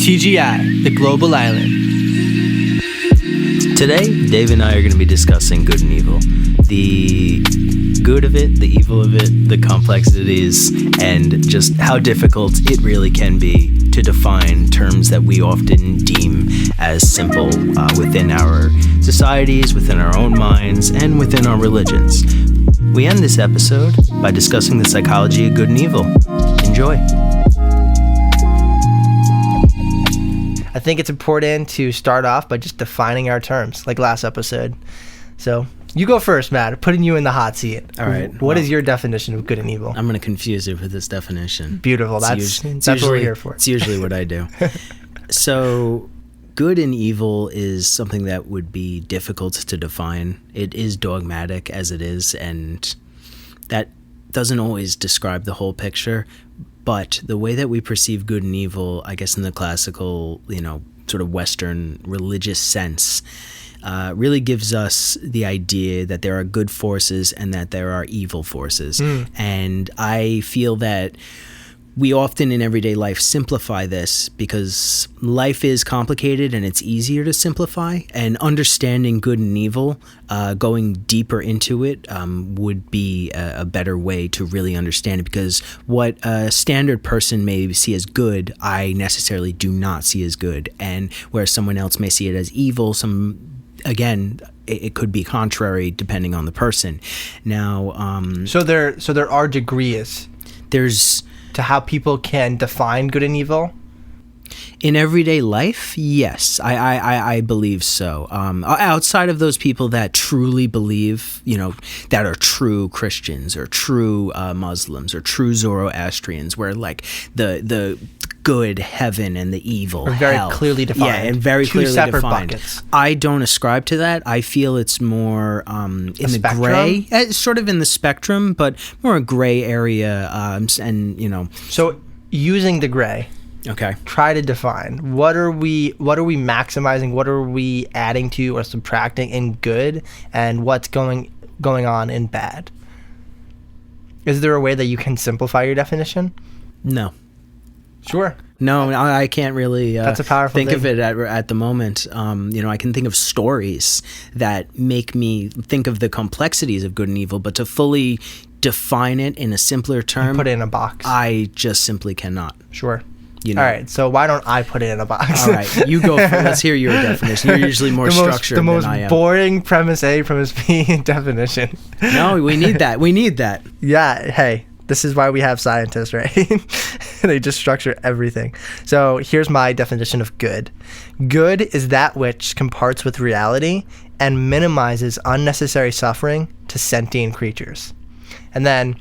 TGI, the Global Island. Today, Dave and I are going to be discussing good and evil. The good of it, the evil of it, the complexities, and just how difficult it really can be to define terms that we often deem as simple within our societies, within our own minds, and within our religions. We end this episode by discussing the psychology of good and evil. Enjoy. I think it's important to start off by just defining our terms, like last episode. So you go first, Matt. Putting you in the hot seat. All right. What is your definition of good and evil? I'm going to confuse you with this definition. Beautiful. That's what we're here for. It's usually what I do. So good and evil is something that would be difficult to define. It is dogmatic as it is, and that doesn't always describe the whole picture. But the way that we perceive good and evil, I guess in the classical, sort of Western religious sense, really gives us the idea that there are good forces and that there are evil forces. And I feel that we often in everyday life simplify this because life is complicated and it's easier to simplify, and understanding good and evil, going deeper into it, would be a better way to really understand it, because what a standard person may see as good, I necessarily do not see as good, and whereas someone else may see it as evil, again, it could be contrary depending on the person. Now, so there are degrees. There's to how people can define good and evil? In everyday life, yes, I believe so. Outside of those people that truly believe, that are true Christians or true Muslims or true Zoroastrians, where like the good heaven and the evil are very hell, clearly defined. Yeah, and very Two clearly separate defined. Buckets. I don't ascribe to that. I feel it's more in the spectrum? gray, sort of in the spectrum, but more a gray area. So using the gray. Okay. Try to define what are we maximizing, what are we adding to or subtracting in good, and what's going on in bad. Is there a way that you can simplify your definition? No. Sure. No, I can't really That's a powerful think thing. of it at the moment. I can think of stories that make me think of the complexities of good and evil, but to fully define it in a simpler term, Put it in a box. I just simply cannot. Sure. All right, so why don't I put it in a box? All right, you go for it. Let's hear your definition. You're usually more structured than I am. The most boring premise A, premise B definition. No, we need that. We need that. Yeah, hey, this is why we have scientists, right? They just structure everything. So here's my definition of good. Good is that which comparts with reality and minimizes unnecessary suffering to sentient creatures. And then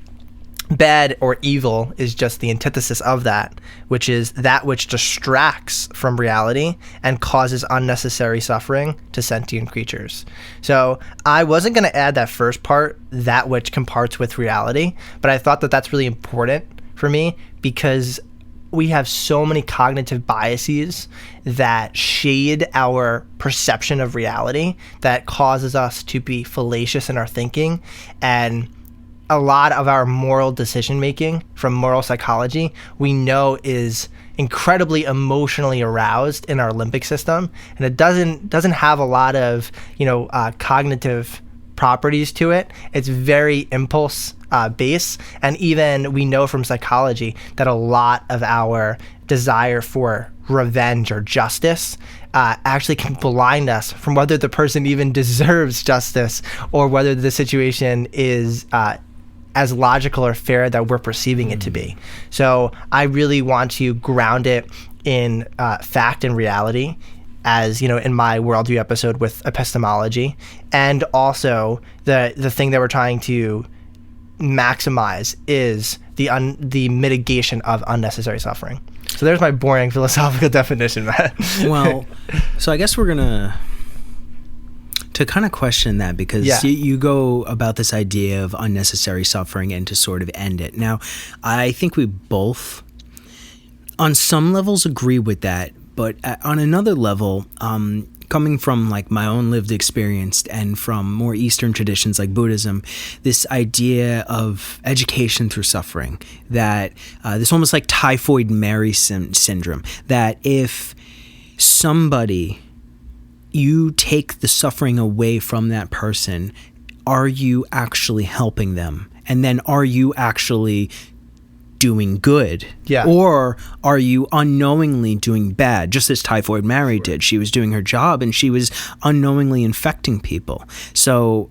bad or evil is just the antithesis of that, which is that which distracts from reality and causes unnecessary suffering to sentient creatures. So I wasn't going to add that first part, that which comparts with reality, but I thought that that's really important for me because we have so many cognitive biases that shade our perception of reality that causes us to be fallacious in our thinking, and a lot of our moral decision making from moral psychology we know is incredibly emotionally aroused in our limbic system, and it doesn't have a lot of cognitive properties to it. It's very impulse based, and even we know from psychology that a lot of our desire for revenge or justice actually can blind us from whether the person even deserves justice or whether the situation is as logical or fair that we're perceiving it to be. So I really want to ground it in fact and reality, as in my worldview episode with epistemology, and also the thing that we're trying to maximize is the mitigation of unnecessary suffering. So there's my boring philosophical definition, Matt. Well, so I guess we're gonna to kind of question that, because you go about this idea of unnecessary suffering and to sort of end it. Now, I think we both, on some levels, agree with that, but on another level, coming from like my own lived experience and from more Eastern traditions like Buddhism, this idea of education through suffering, that this almost like typhoid Mary syndrome, that if somebody, you take the suffering away from that person, are you actually helping them? And then are you actually doing good? Yeah. Or are you unknowingly doing bad, just as Typhoid Mary did? She was doing her job and she was unknowingly infecting people. So,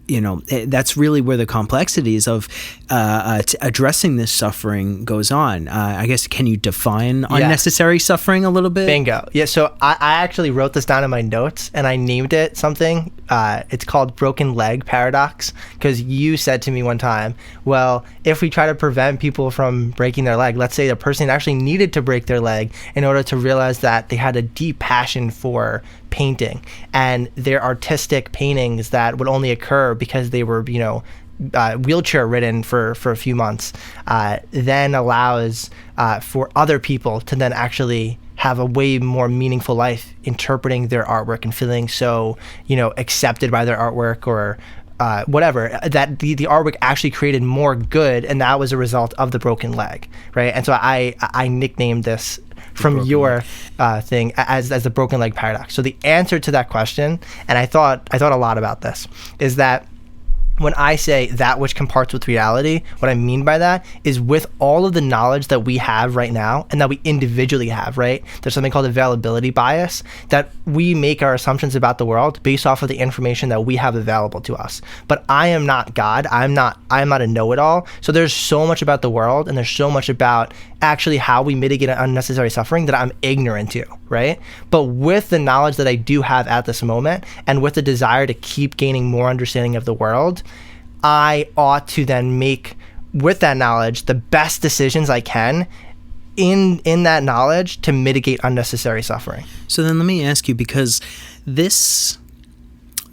that's really where the complexities of addressing this suffering goes on. I guess, can you define unnecessary suffering a little bit? Bingo. Yeah, so I actually wrote this down in my notes and I named it something. It's called broken leg paradox, because you said to me one time, well, if we try to prevent people from breaking their leg, let's say the person actually needed to break their leg in order to realize that they had a deep passion for painting, and their artistic paintings that would only occur because they were, wheelchair ridden for a few months, then allows for other people to then actually have a way more meaningful life interpreting their artwork and feeling so, accepted by their artwork, or whatever, that the artwork actually created more good, and that was a result of the broken leg, right? And so I nicknamed this from your thing as the broken leg paradox. So the answer to that question, and I thought a lot about this, is that when I say that which comparts with reality, what I mean by that is with all of the knowledge that we have right now and that we individually have, right? There's something called availability bias, that we make our assumptions about the world based off of the information that we have available to us. But I am not God. I am not a know-it-all. So there's so much about the world, and there's so much about actually how we mitigate unnecessary suffering that I'm ignorant to, right? But with the knowledge that I do have at this moment, and with the desire to keep gaining more understanding of the world, I ought to then make, with that knowledge, the best decisions I can in that knowledge to mitigate unnecessary suffering. So then let me ask you, because this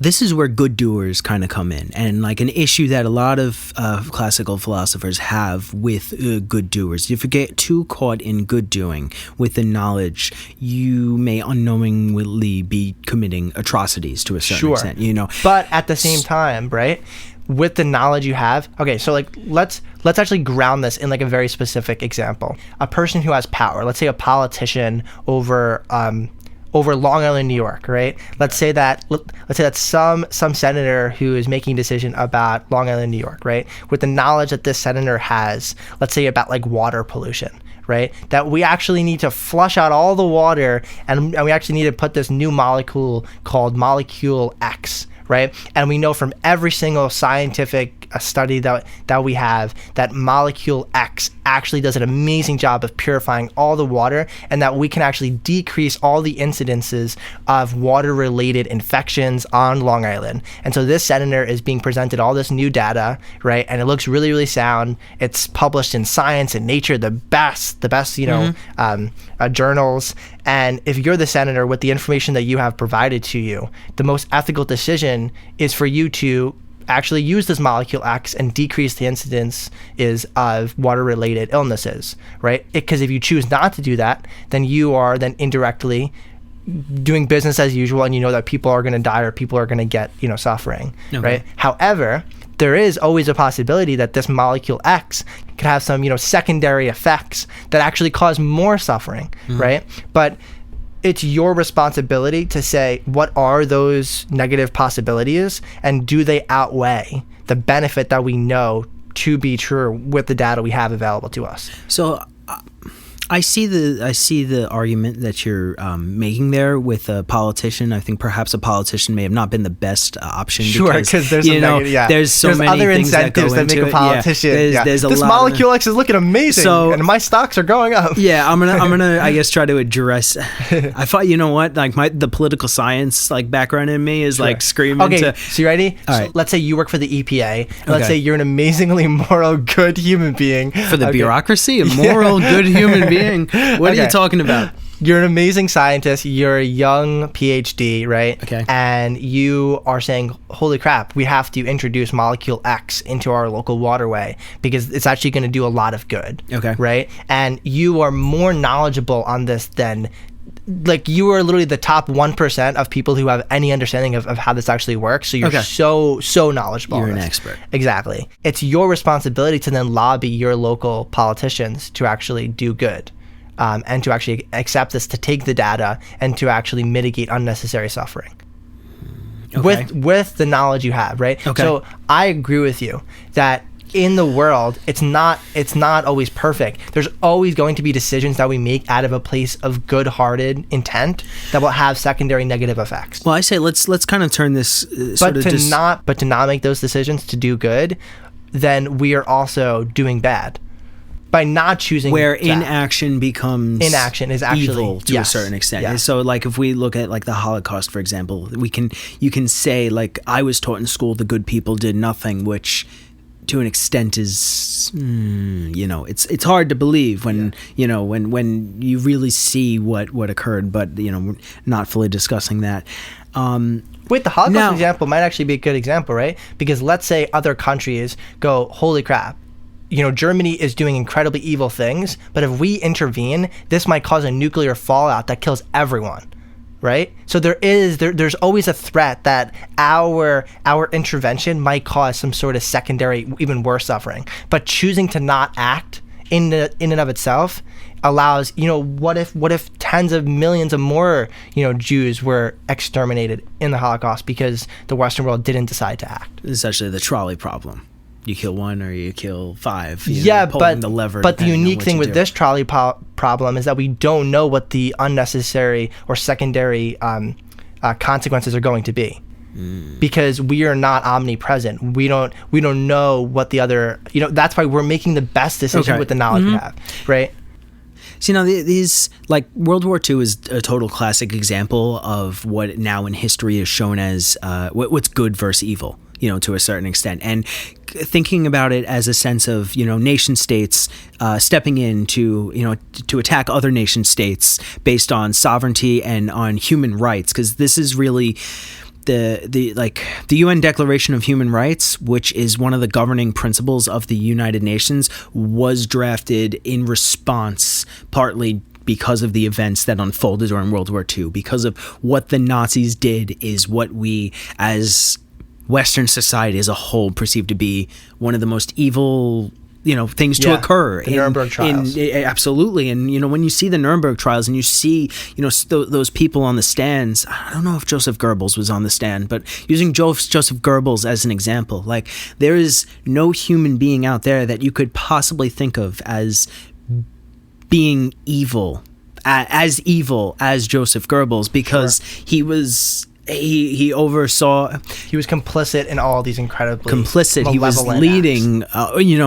is where good doers kind of come in, and like an issue that a lot of classical philosophers have with good doers. If you get too caught in good doing with the knowledge, you may unknowingly be committing atrocities to a certain extent, But at the same time, right, with the knowledge you have, okay, so like let's actually ground this in like a very specific example. A person who has power, let's say a politician over Long Island, New York, right? Let's say that some senator who is making a decision about Long Island, New York, right? With the knowledge that this senator has, let's say about like water pollution, right? That we actually need to flush out all the water, and we actually need to put this new molecule called molecule X, right? And we know from every single scientific study that we have that molecule X actually does an amazing job of purifying all the water, and that we can actually decrease all the incidences of water-related infections on Long Island. And so this senator is being presented all this new data, right? And it looks really, really sound. It's published in Science and Nature, the best, journals. And if you're the senator, with the information that you have provided to you, the most ethical decision is for you to actually use this molecule X and decrease the incidence of water-related illnesses, right? Because if you choose not to do that, then you are then indirectly doing business as usual, and you know that people are going to die or people are going to get, suffering, right? However, there is always a possibility that this molecule X could have some, secondary effects that actually cause more suffering, right? But it's your responsibility to say, what are those negative possibilities, and do they outweigh the benefit that we know to be true with the data we have available to us? So I see the argument that you're making there with a politician. I think perhaps a politician may have not been the best option. Sure, because there's there's many other things incentives that make a politician. There's this molecule X is looking amazing, and my stocks are going up. Yeah, I'm gonna I guess try to address. I thought, like the political science background in me is like screaming. Okay, so you ready? All right. Let's say you work for the EPA. And let's say you're an amazingly moral, good human being. For the bureaucracy, a moral, good human being. What are you talking about? You're an amazing scientist. You're a young PhD, right? Okay. And you are saying, holy crap, we have to introduce molecule X into our local waterway because it's actually going to do a lot of good. Okay. Right? And you are more knowledgeable on this than like you are literally the top 1% of people who have any understanding of how this actually works. So you're so knowledgeable. You're an expert. Exactly. It's your responsibility to then lobby your local politicians to actually do good, and to actually accept this, to take the data and to actually mitigate unnecessary suffering. Okay. With the knowledge you have, right? Okay. So I agree with you that in the world, it's not always perfect. There's always going to be decisions that we make out of a place of good-hearted intent that will have secondary negative effects. Well, I say let's kind of turn this But to not make those decisions to do good, then we are also doing bad by not choosing. Where that. inaction becomes Inaction is actually evil to a certain extent. Yes. So like if we look at like the Holocaust, for example, you can say like I was taught in school the good people did nothing, which to an extent is it's hard to believe when when you really see what occurred, but we're not fully discussing that. Wait, the Holocaust example might actually be a good example, right? Because let's say other countries go, holy crap, Germany is doing incredibly evil things, but if we intervene, this might cause a nuclear fallout that kills everyone, right? So there's always a threat that our intervention might cause some sort of secondary, even worse suffering. But choosing to not act in and of itself allows, what if tens of millions of more, Jews were exterminated in the Holocaust because the Western world didn't decide to act? Essentially the trolley problem. You kill one or you kill five. But the lever. But the unique thing with this trolley problem is that we don't know what the unnecessary or secondary consequences are going to be, because we are not omnipresent. We don't know what the other. That's why we're making the best decision with the knowledge we have, right? So, these, like, World War II is a total classic example of what now in history is shown as what's good versus evil, to a certain extent. And thinking about it as a sense of, nation states stepping in to attack other nation states based on sovereignty and on human rights, because this is really the UN Declaration of Human Rights, which is one of the governing principles of the United Nations, was drafted in response partly because of the events that unfolded during World War II. Because of what the Nazis did is what we as Western society as a whole perceive to be one of the most evil things to occur. The Nuremberg trials. Absolutely. And, when you see the Nuremberg trials and you see, those people on the stands, I don't know if Joseph Goebbels was on the stand, but using Joseph Goebbels as an example, like, there is no human being out there that you could possibly think of as being evil as Joseph Goebbels, because he was... He oversaw. He was complicit in all these incredibly complicit. He was leading,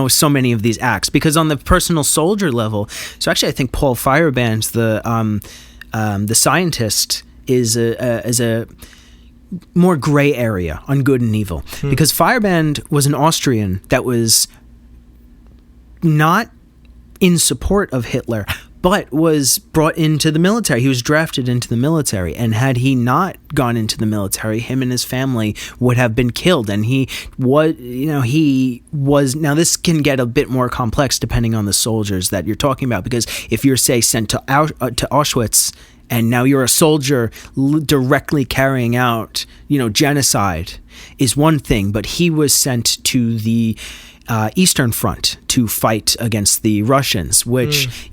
so many of these acts. Because on the personal soldier level, so actually, I think Paul Feyerabend, the scientist, is a more gray area on good and evil. Because Feyerabend was an Austrian that was not in support of Hitler, but was brought into the military. He was drafted into the military, and had he not gone into the military, him and his family would have been killed. And he was. Now, this can get a bit more complex depending on the soldiers that you're talking about, because if you're, say, sent to Auschwitz, and now you're a soldier directly carrying out, genocide, is one thing. But he was sent to the Eastern Front to fight against the Russians, which,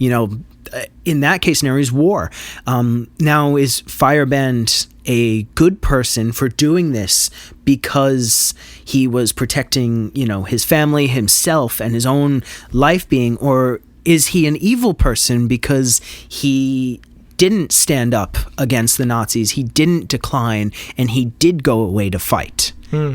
in that case scenario is war. Now, is Feyerabend a good person for doing this because he was protecting, his family, himself, and his own life being, or is he an evil person because he didn't stand up against the Nazis, he didn't decline, and he did go away to fight? So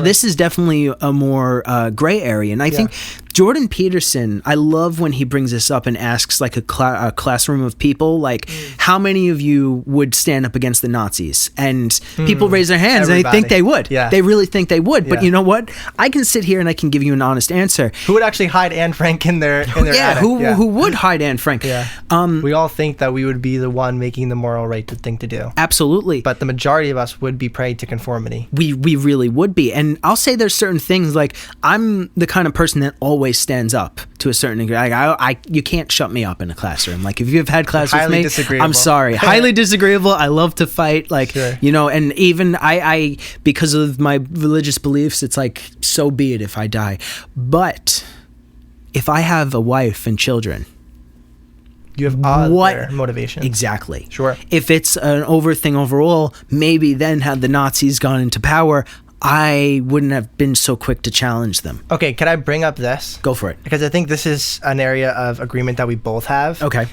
this is definitely a more gray area. And I think Jordan Peterson, I love when he brings this up and asks like a classroom of people, like, how many of you would stand up against the Nazis? And people raise their hands. Everybody. And they think they would. Yeah. They really think they would. But you know what? I can sit here and I can give you an honest answer. Who would actually hide Anne Frank in their attic? Who would hide Anne Frank? Yeah. We all think that we would be the one making the moral right thing to do. Absolutely. But the majority of us would be prey to conformity. We really would be. And I'll say there's certain things, like, I'm the kind of person that always always stands up to a certain degree. You can't shut me up in a classroom. Like if you've had class with me, I'm sorry. Highly disagreeable. I love to fight. Like, sure. And even I, because of my religious beliefs, it's like, so be it if I die. But if I have a wife and children, you have other motivation. Exactly. Sure. If it's an thing overall, maybe then had the Nazis gone into power, I wouldn't have been so quick to challenge them. Okay, can I bring up this? Go for it. Because I think this is an area of agreement that we both have. Okay.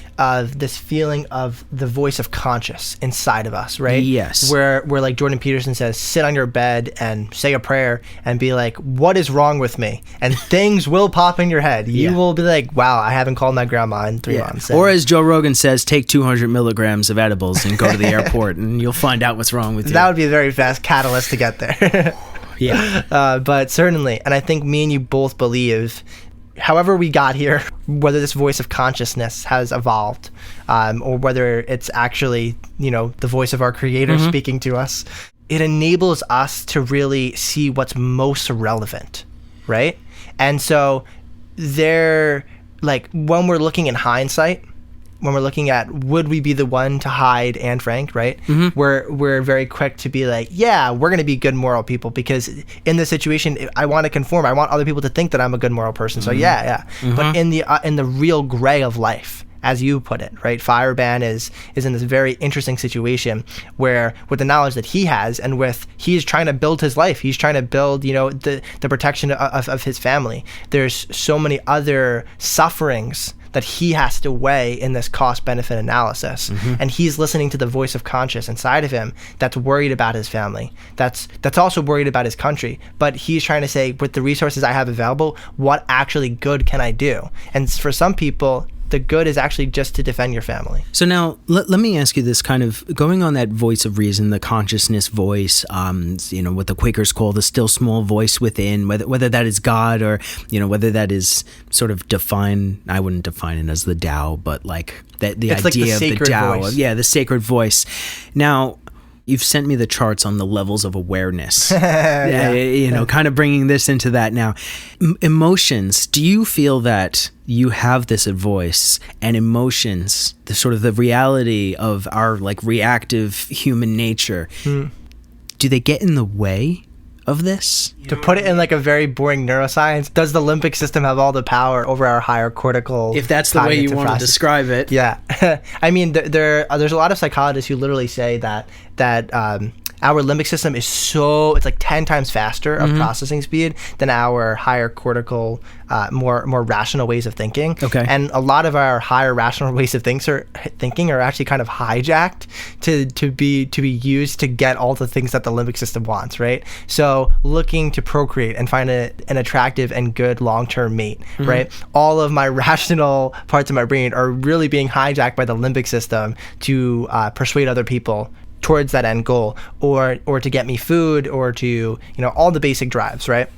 This feeling of the voice of conscience inside of us, right? Yes. Where like Jordan Peterson says, sit on your bed and say a prayer and be like, what is wrong with me? And things will pop in your head. You will be like, wow, I haven't called my grandma in 3 months. Or as Joe Rogan says, take 200 milligrams of edibles and go to the airport and you'll find out what's wrong with you. That would be a very fast catalyst to get there. Yeah. But certainly, and I think me and you both believe, however we got here, whether this voice of consciousness has evolved, or whether it's actually, the voice of our creator speaking to us, it enables us to really see what's most relevant, right? And so when we're looking in hindsight, when we're looking at would we be the one to hide Anne Frank, right? We're very quick to be like, yeah, we're going to be good moral people because in this situation, I want to conform. I want other people to think that I'm a good moral person. So But in the real gray of life, as you put it, right? Fireban is in this very interesting situation where, with the knowledge that he has, and he's trying to build his life, he's trying to build, the protection of his family. There's so many other sufferings that he has to weigh in this cost-benefit analysis. And he's listening to the voice of conscience inside of him that's worried about his family, that's also worried about his country, but he's trying to say, with the resources I have available, what actually good can I do? And for some people, the good is actually just to defend your family. So now, let me ask you this, kind of going on that voice of reason, the consciousness voice, what the Quakers call the still small voice within, whether that is God or, whether that is sort of I wouldn't define it as the Tao, but like the it's idea like the of the Tao. voice. The sacred voice. Now, you've sent me the charts on the levels of awareness, kind of bringing this into that now. Emotions, do you feel that you have this voice and emotions, the sort of the reality of our like reactive human nature, do they get in the way of this? To put it in like a very boring neuroscience, does the limbic system have all the power over our higher cortical? If that's the way you want to describe it. Yeah. I mean, there's a lot of psychologists who literally say that our limbic system is it's like 10 times faster of processing speed than our higher cortical, more rational ways of thinking. Okay. And a lot of our higher rational ways of thinking are actually kind of hijacked to be used to get all the things that the limbic system wants, right? So looking to procreate and find an attractive and good long-term mate, right? All of my rational parts of my brain are really being hijacked by the limbic system to persuade other people towards that end goal, or to get me food, or to all the basic drives, right?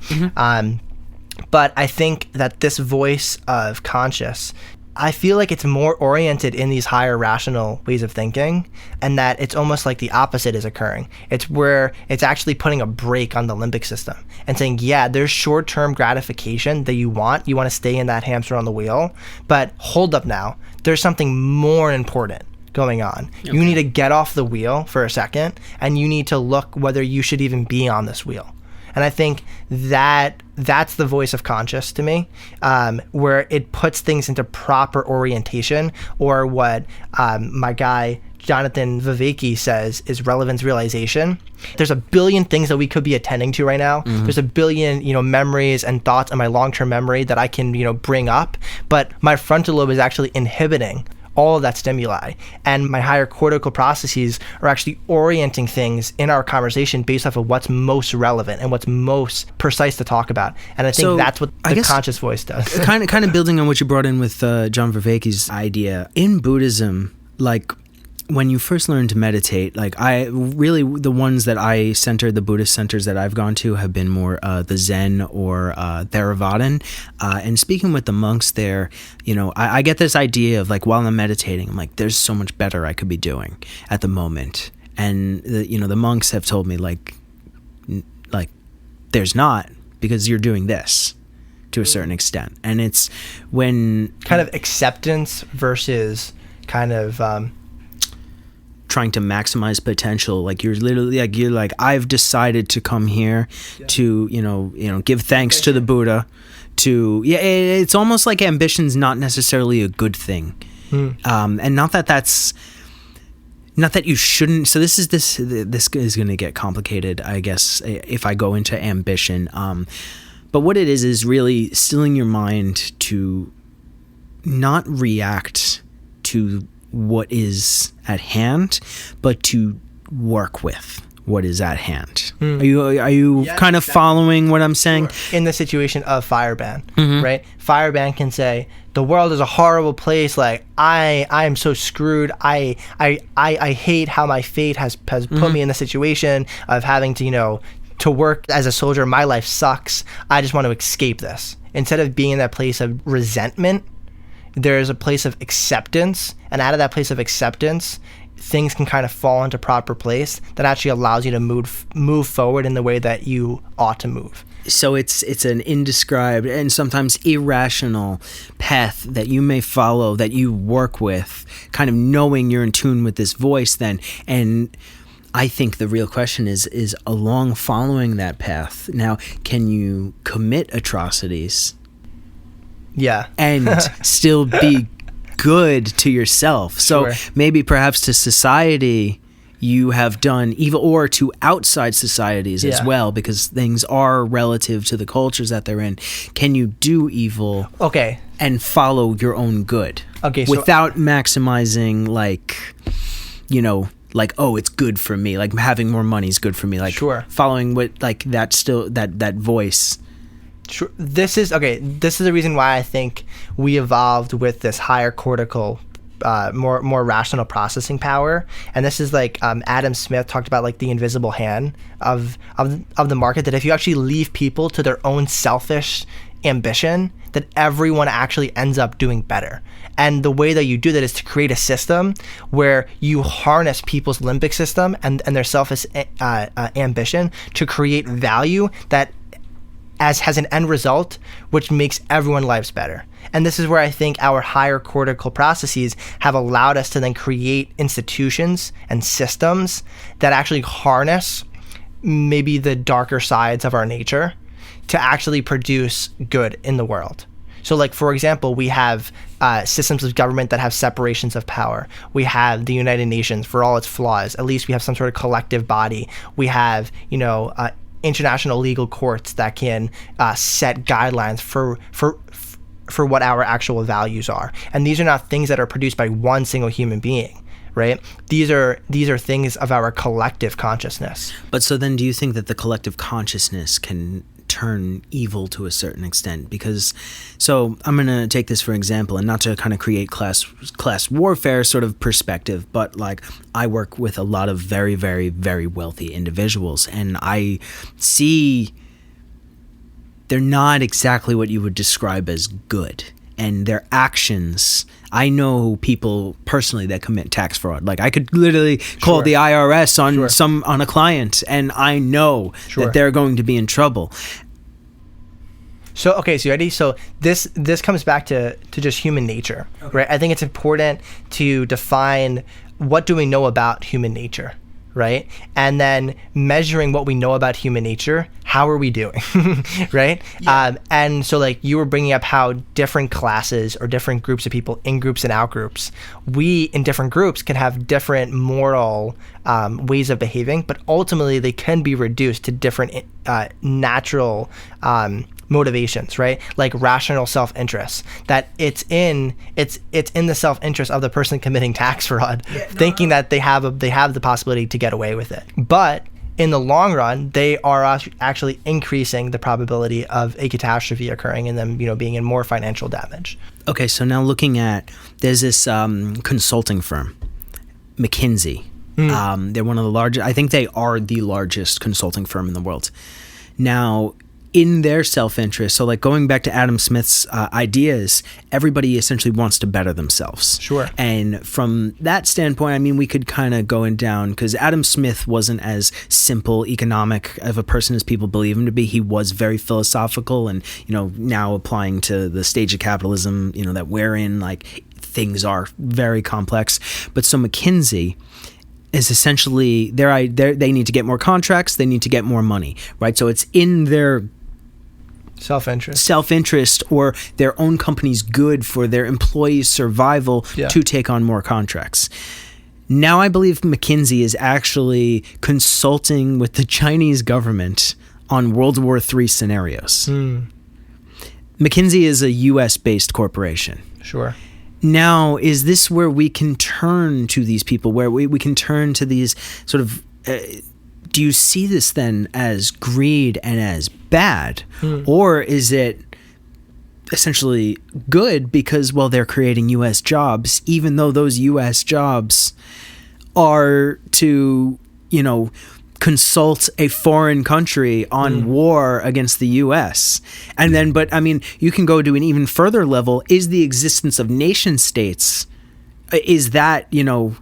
But I think that this voice of conscious, I feel like it's more oriented in these higher rational ways of thinking, and that it's almost like the opposite is occurring. It's where it's actually putting a brake on the limbic system and saying, yeah, there's short-term gratification that you want to stay in that hamster on the wheel, but hold up now, there's something more important going on. Okay. You need to get off the wheel for a second, and you need to look whether you should even be on this wheel. And I think that's the voice of conscious to me, where it puts things into proper orientation, or what my guy Jonathan Viveki says is relevance realization. There's a billion things that we could be attending to right now. There's a billion, memories and thoughts in my long-term memory that I can, bring up, but my frontal lobe is actually inhibiting all of that stimuli, and my higher cortical processes are actually orienting things in our conversation based off of what's most relevant and what's most precise to talk about. And I think that's what the conscious voice does. kind of building on what you brought in with John Vervaeke's idea in Buddhism, like when you first learn to meditate, like the ones that I centered, the Buddhist centers that I've gone to have been more the Zen or Theravadan. And speaking with the monks there, I get this idea of like, while I'm meditating, I'm like, there's so much better I could be doing at the moment. And the monks have told me like, there's not, because you're doing this. to a certain extent. And it's when kind of acceptance versus kind of trying to maximize potential. Like you're literally like I've decided to come here to give thanks to the Buddha. It's almost like ambition's not necessarily a good thing, and not that you shouldn't. So this is going to get complicated, I guess, if I go into ambition. But what it is really stilling your mind to not react to what is at hand, but to work with what is at hand. Are you kind of following what I'm saying? Sure. In the situation of Fireban, Mm-hmm. right? Fireban can say the world is a horrible place. Like I am so screwed. I hate how my fate has put me in the situation of having to to work as a soldier. My life sucks. I just want to escape this. Instead of being in that place of resentment, there's a place of acceptance, and out of that place of acceptance, things can kind of fall into proper place that actually allows you to move forward in the way that you ought to move. So it's an indescribed and sometimes irrational path that you may follow, that you work with, kind of knowing you're in tune with this voice then. And I think the real question is along following that path. Now, can you commit atrocities? Yeah. And still be good to yourself. So Sure. maybe perhaps to society you have done evil, or to outside societies as well, because things are relative to the cultures that they're in. Can you do evil and follow your own good without maximizing oh, it's good for me, like having more money is good for me, like following what that voice. Sure. This is the reason why I think we evolved with this higher cortical, more rational processing power. And this is like Adam Smith talked about, like the invisible hand of the market, that if you actually leave people to their own selfish ambition, that everyone actually ends up doing better. And the way that you do that is to create a system where you harness people's limbic system and their selfish ambition to create value that has an end result which makes everyone's lives better. And this is where I think our higher cortical processes have allowed us to then create institutions and systems that actually harness maybe the darker sides of our nature to actually produce good in the world. So like, for example, we have systems of government that have separations of power. We have the United Nations, for all its flaws. At least we have some sort of collective body. We have, international legal courts that can set guidelines for what our actual values are. And these are not things that are produced by one single human being, right? These are things of our collective consciousness. But so then do you think that the collective consciousness can turn evil to a certain extent? Because, so I'm going to take this for example, and not to kind of create class warfare sort of perspective, but like I work with a lot of very, very, very wealthy individuals, and I see they're not exactly what you would describe as good. And their actions, I know people personally that commit tax fraud. Like I could literally call the IRS on a client, and I know that they're going to be in trouble. So you ready? So this comes back to just human nature, right? I think it's important to define what do we know about human nature, right? And then measuring what we know about human nature, how are we doing, right? Yeah. And so like you were bringing up how different classes or different groups of people, in groups and out groups, we in different groups can have different moral ways of behaving, but ultimately they can be reduced to different natural motivations, right? Like rational self-interest, that it's in the self-interest of the person committing tax fraud, thinking that they have the possibility to get away with it. But in the long run, they are actually increasing the probability of a catastrophe occurring and them, being in more financial damage. Okay, so now looking at, there's this consulting firm, McKinsey. They're one of the largest, I think they are the largest consulting firm in the world. Now, in their self-interest. So like going back to Adam Smith's ideas, everybody essentially wants to better themselves. Sure. And from that standpoint, I mean, we could kind of go in down, because Adam Smith wasn't as simple economic of a person as people believe him to be. He was very philosophical, and, you know, now applying to the stage of capitalism, you know, that we're in, like, things are very complex. But so McKinsey is essentially they need to get more contracts, they need to get more money, right? So it's in their self-interest or their own company's good for their employees' survival to take on more contracts. Now I believe McKinsey is actually consulting with the Chinese government on World War III scenarios. McKinsey is a US-based corporation. Sure. Now, is this where we can turn to these people, where we can turn to these sort of... do you see this then as greed and as bad? Or is it essentially good because, well, they're creating U.S. jobs, even though those U.S. jobs are to, you know, consult a foreign country on war against the U.S. And then, but I mean, you can go to an even further level. Is the existence of nation states, is that, you know,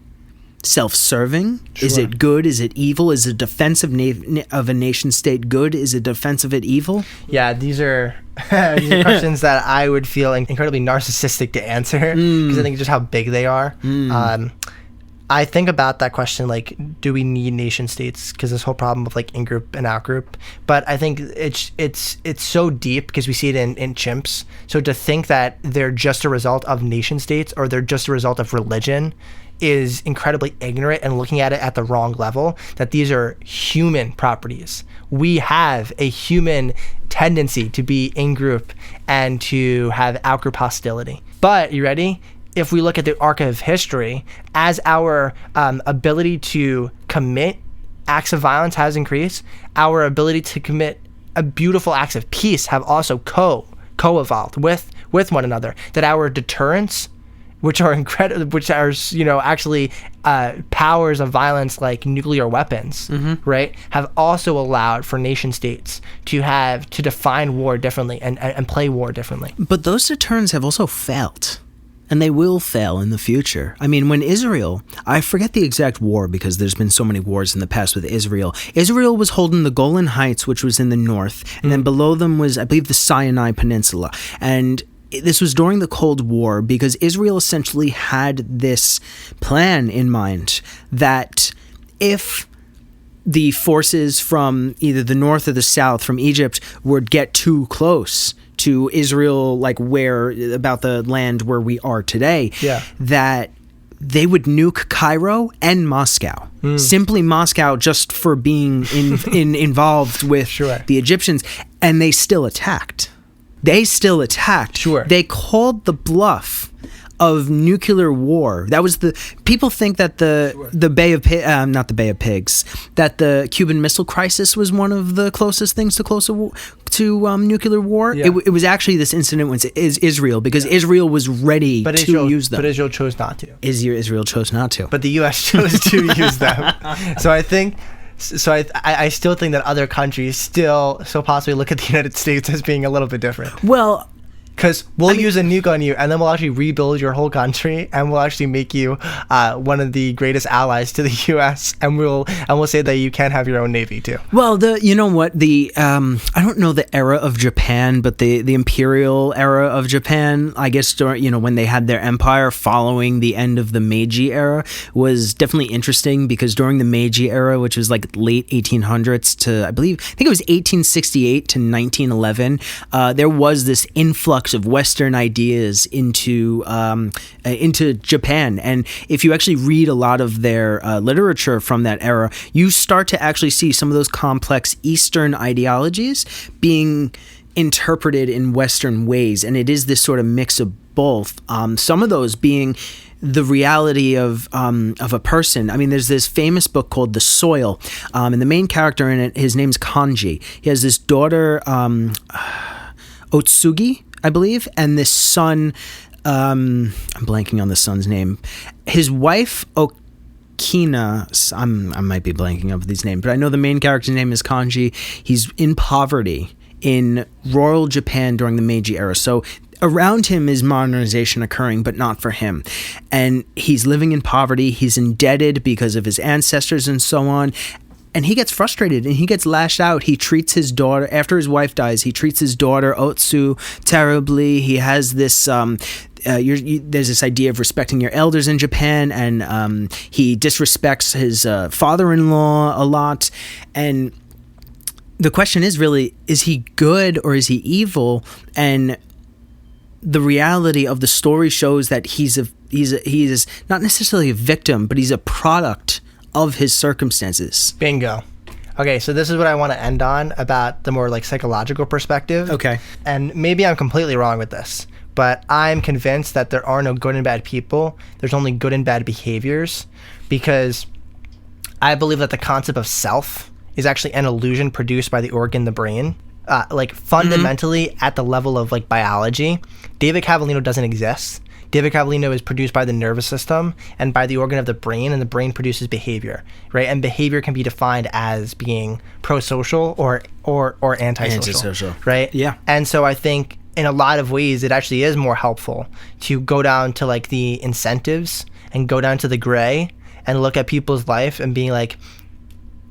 self-serving? Sure. Is it good? Is it evil? Is a defense of a nation state good? Is a defense of it evil? Yeah, these are questions that I would feel incredibly narcissistic to answer, because I think just how big they are. I think about that question, like, do we need nation states? Because this whole problem of like in-group and out-group. But I think it's so deep because we see it in chimps. So to think that they're just a result of nation states or they're just a result of religion is incredibly ignorant and looking at it at the wrong level, that these are human properties. We have a human tendency to be in-group and to have out-group hostility. But, you ready? If we look at the arc of history, as our ability to commit acts of violence has increased, our ability to commit beautiful acts of peace have also co-evolved with one another. That our deterrents, which are incredible, which are, you know, actually powers of violence like nuclear weapons, right, have also allowed for nation states to define war differently and play war differently. But those deterrents have also failed. And they will fail in the future. I mean, when Israel, I forget the exact war because there's been so many wars in the past with Israel. Israel was holding the Golan Heights, which was in the north, and then below them was, I believe, the Sinai Peninsula. And this was during the Cold War because Israel essentially had this plan in mind that if the forces from either the north or the south, from Egypt, would get too close to Israel, like about the land where we are today, that they would nuke Cairo and Moscow. Simply Moscow, just for being involved with the Egyptians. And they still attacked. Sure. They called the bluff of nuclear war. That was people think that the Bay of not the Bay of Pigs, that the Cuban Missile Crisis was one of the closest things to nuclear war. It was actually this incident with Israel, because Israel was ready to use them. But Israel chose not to. Israel chose not to. But the U.S. chose to use them. So I think... So I still think that other countries still so possibly look at the United States as being a little bit different. Well... Because we'll use a nuke on you, and then we'll actually rebuild your whole country, and we'll actually make you one of the greatest allies to the U.S. And we'll say that you can have your own navy too. Well, you know what, I don't know the era of Japan, but the imperial era of Japan, I guess, during, you know, when they had their empire following the end of the Meiji era, was definitely interesting, because during the Meiji era, which was like late 1800s to I think it was 1868 to 1911, there was this influx of Western ideas into Japan. And if you actually read a lot of their literature from that era, you start to actually see some of those complex Eastern ideologies being interpreted in Western ways. And it is this sort of mix of both. Some of those being the reality of a person. I mean, there's this famous book called The Soil, and the main character in it, his name's Kanji. He has this daughter, Otsugi, I believe, and this son, I'm blanking on the son's name. His wife, Okina, I might be blanking on these names, but I know the main character's name is Kanji. He's in poverty in royal Japan during the Meiji era. So around him is modernization occurring, but not for him. And he's living in poverty. He's indebted because of his ancestors and so on. And he gets frustrated and he gets lashed out. He treats his daughter, after his wife dies, he treats his daughter, Otsu, terribly. He has this, there's this idea of respecting your elders in Japan, and he disrespects his father-in-law a lot. And the question is really, is he good or is he evil? And the reality of the story shows that he is not necessarily a victim, but he's a product of his circumstances. Bingo. Okay, so this is what I want to end on about the more like psychological perspective. Okay. And maybe I'm completely wrong with this, but I'm convinced that there are no good and bad people. There's only good and bad behaviors, because I believe that the concept of self is actually an illusion produced by the organ, the brain. Like fundamentally at the level of like biology, David Cavallino doesn't exist. David Cavallino is produced by the nervous system and by the organ of the brain, and the brain produces behavior, right? And behavior can be defined as being pro-social or antisocial, right? Yeah. And so I think in a lot of ways it actually is more helpful to go down to like the incentives and go down to the gray and look at people's life and being like,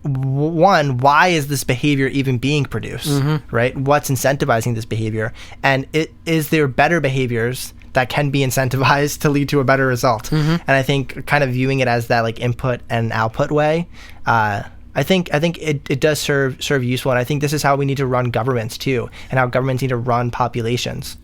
one, why is this behavior even being produced, right? What's incentivizing this behavior? And is there better behaviors that can be incentivized to lead to a better result? And I think kind of viewing it as that like input and output way, I think it does serve useful. And I think this is how we need to run governments too, and how governments need to run populations.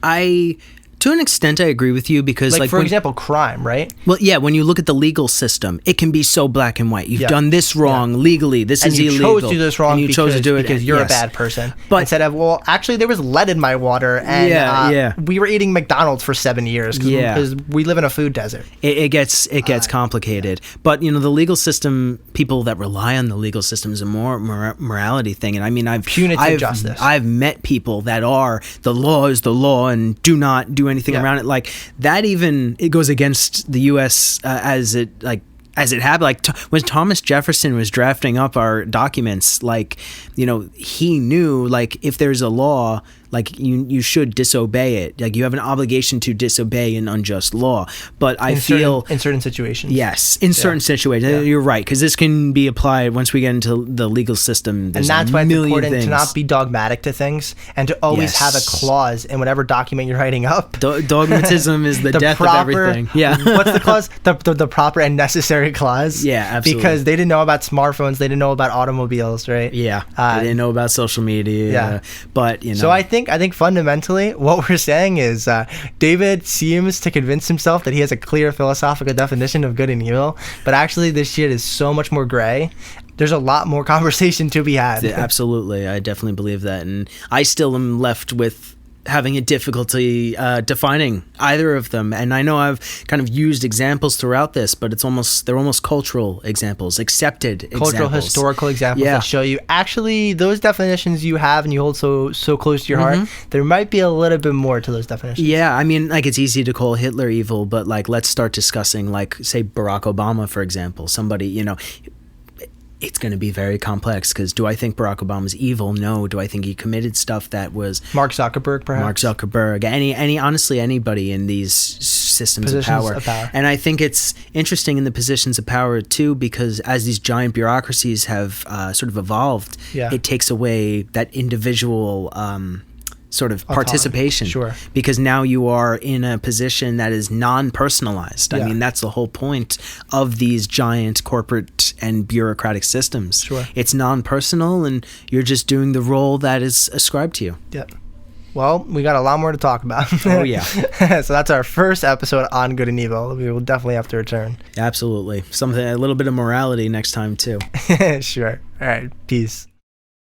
To an extent, I agree with you, because like for example, crime, right? Well, yeah, when you look at the legal system, it can be so black and white. You've done this wrong legally. This is illegal. And you chose to do this wrong, and you chose to do it because you're a bad person. But instead of, well, actually there was lead in my water, and we were eating McDonald's for 7 years because we live in a food desert. It gets complicated. But the legal system, people that rely on the legal system is a more morality thing. And I mean, punitive justice. I've met people that are, the law is the law and do not do anything around it. Like that, even it goes against the U.S. As it happened. Like when Thomas Jefferson was drafting up our documents, like he knew, like, if there's a law, like you should disobey it. Like you have an obligation to disobey an unjust law. But I feel in certain situations. Yes, in certain situations. You're right, because this can be applied once we get into the legal system. And that's why it's important to not be dogmatic to things, and to always have a clause in whatever document you're writing up. Dogmatism is the death of everything. Yeah. What's the clause? The proper and necessary clause. Yeah, absolutely. Because they didn't know about smartphones. They didn't know about automobiles, right? Yeah. They didn't know about social media. Yeah. But So I think fundamentally what we're saying is David seems to convince himself that he has a clear philosophical definition of good and evil, but actually this shit is so much more gray. There's a lot more conversation to be had. Absolutely. I definitely believe that. And I still am left with having a difficulty defining either of them. And I know I've kind of used examples throughout this, but they're almost cultural examples, accepted cultural, examples. Historical examples that show you actually those definitions you have and you hold so close to your heart, there might be a little bit more to those definitions. Yeah, I mean, like, it's easy to call Hitler evil, but like, let's start discussing, like, say Barack Obama, for example. Somebody, it's going to be very complex, because do I think Barack Obama's evil? No. Do I think he committed stuff that was Mark Zuckerberg, perhaps? Mark Zuckerberg, honestly, anybody in these systems of power. And I think it's interesting in the positions of power too, because as these giant bureaucracies have sort of evolved, it takes away that individual sort of participation. Sure. Because now you are in a position that is non-personalized. I mean, that's the whole point of these giant corporate and bureaucratic systems. Sure. It's non-personal, and you're just doing the role that is ascribed to you. Yep. Well, we got a lot more to talk about. Oh, yeah. So that's our first episode on good and evil. We will definitely have to return. Absolutely. A little bit of morality next time, too. Sure. All right. Peace.